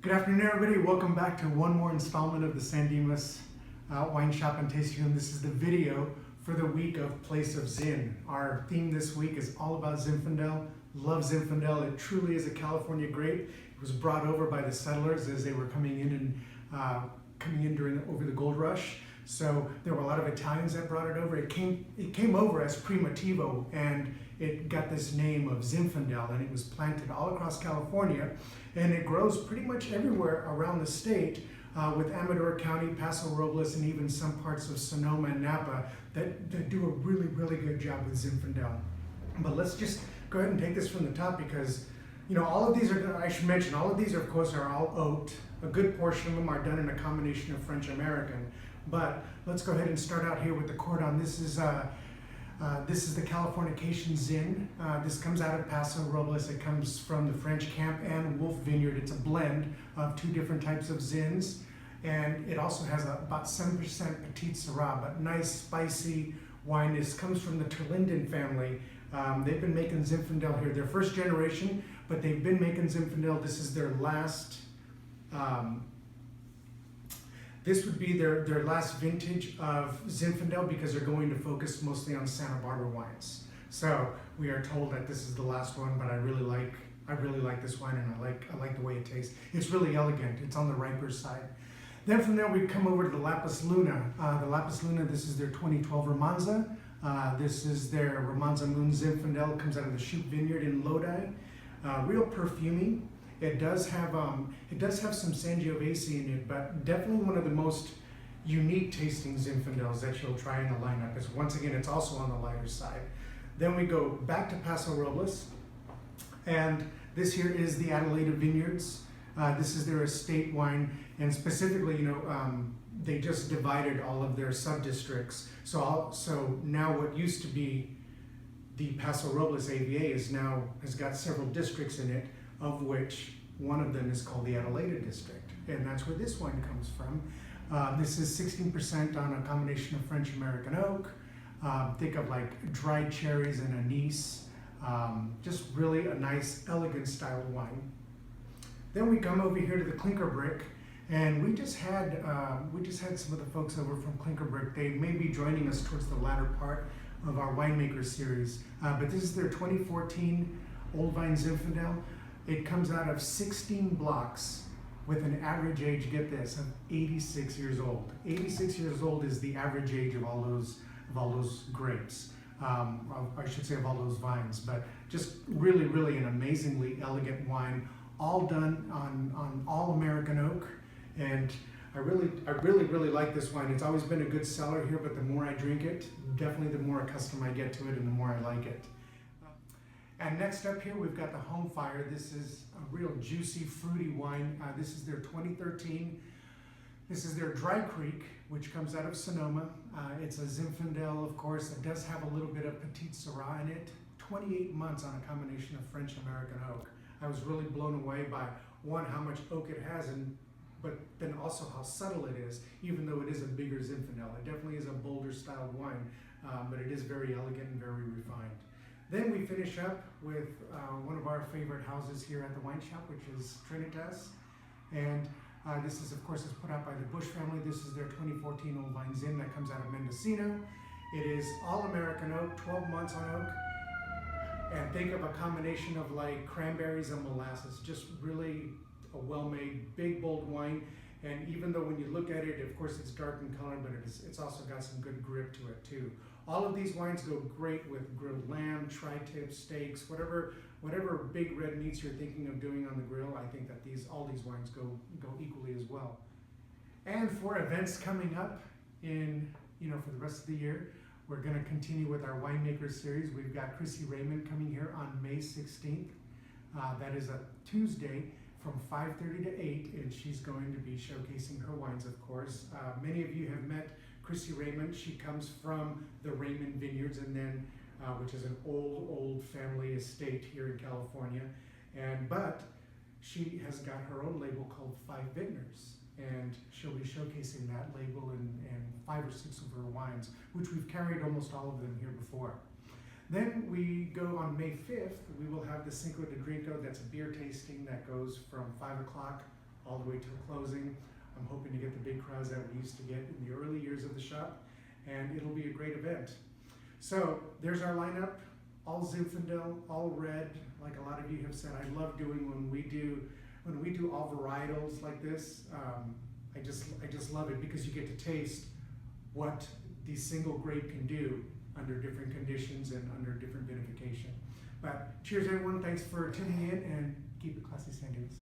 Good afternoon, everybody. Welcome back to one more installment of the San Dimas Wine Shop and Tasting Room. This is the video for the week of Place of Zin. Our theme this week is all about Zinfandel. Love Zinfandel. It truly is a California grape. It was brought over by the settlers as they were coming in over the gold rush. So there were a lot of Italians that brought it over. It came over as Primitivo, and it got this name of Zinfandel, and it was planted all across California, and it grows pretty much everywhere around the state, with Amador County, Paso Robles, and even some parts of Sonoma and Napa that do a really, really good job with Zinfandel. But let's just go ahead and take this from the top because, all of these are, I should mention, all of these, of course, are all oaked. A good portion of them are done in a combination of French American. But let's go ahead and start out here with the Cordon. This is the Californication Zin. This comes out of Paso Robles. It comes from the French Camp and Wolf Vineyard. It's a blend of two different types of Zins. And it also has about 7% Petite Syrah, but nice, spicy wine. This comes from the Terlinden family. They've been making Zinfandel here. They're first generation, but they've been making Zinfandel. This is their last... This would be their last vintage of Zinfandel because they're going to focus mostly on Santa Barbara wines. So we are told that this is the last one, but I really like this wine, and I like the way it tastes. It's really elegant. It's on the riper side. Then from there we come over to the Lapis Luna. The Lapis Luna, this is their 2012 Romanza. This is their Romanza Moon Zinfandel. It comes out of the Shoup Vineyard in Lodi. Real perfumey. It does have some Sangiovese in it, but definitely one of the most unique tasting Zinfandels that you'll try in the lineup. Is once again, it's also on the lighter side. Then we go back to Paso Robles, and this here is the Adelaida Vineyards. This is their estate wine, and specifically, they just divided all of their sub-districts. So now what used to be the Paso Robles AVA has got several districts in it, of which one of them is called the Adelaida District, and that's where this wine comes from. This is 16% on a combination of French American oak. Think of like dried cherries and anise. Just really a nice, elegant style of wine. Then we come over here to the Clinker Brick, and we just had some of the folks over from Clinker Brick. They may be joining us towards the latter part of our winemaker series, but this is their 2014 Old Vine Zinfandel. It comes out of 16 blocks with an average age, get this, of 86 years old. 86 years old is the average age of all those grapes. I should say of all those vines, but just really, really an amazingly elegant wine, all done on all American oak. And I really like this wine. It's always been a good seller here, but the more I drink it, definitely the more accustomed I get to it and the more I like it. And next up here, we've got the Home Fire. This is a real juicy, fruity wine. This is their 2013. This is their Dry Creek, which comes out of Sonoma. It's a Zinfandel, of course. It does have a little bit of Petite Syrah in it. 28 months on a combination of French American oak. I was really blown away by, one, how much oak it has, but then also how subtle it is, even though it is a bigger Zinfandel. It definitely is a bolder style wine, but it is very elegant and very refined. Then we finish up with one of our favorite houses here at the wine shop, which is Trinitas. And this is, of course, is put out by the Bush family. This is their 2014 Old Vine Zin that comes out of Mendocino. It is all American oak, 12 months on oak. And think of a combination of like cranberries and molasses. Just really a well-made, big, bold wine. And even though when you look at it, of course, it's dark in color, but it's also got some good grip to it too. All of these wines go great with grilled lamb, tri-tip, steaks, whatever big red meats you're thinking of doing on the grill. I think that all these wines go equally as well. And for events coming up for the rest of the year, we're going to continue with our winemaker series. We've got Chrissy Raymond coming here on May 16th. That is a Tuesday from 5:30 to 8, and she's going to be showcasing her wines, of course. Many of you have met Chrissy Raymond. She comes from the Raymond Vineyards, and then which is an old family estate here in California. But she has got her own label called Five Vintners, and she'll be showcasing that label in 5 or 6 of her wines, which we've carried almost all of them here before. Then we go on May 5th, we will have the Cinco de Drinko. That's a beer tasting that goes from 5 o'clock all the way till closing. I'm hoping to get the big crowds that we used to get in the early years of the shop, and it'll be a great event. So there's our lineup, all Zinfandel, all red, like a lot of you have said. I love doing when we do all varietals like this. I just love it because you get to taste what the single grape can do under different conditions and under different vinification. But cheers everyone, thanks for tuning in, and keep it classy, San Dimas.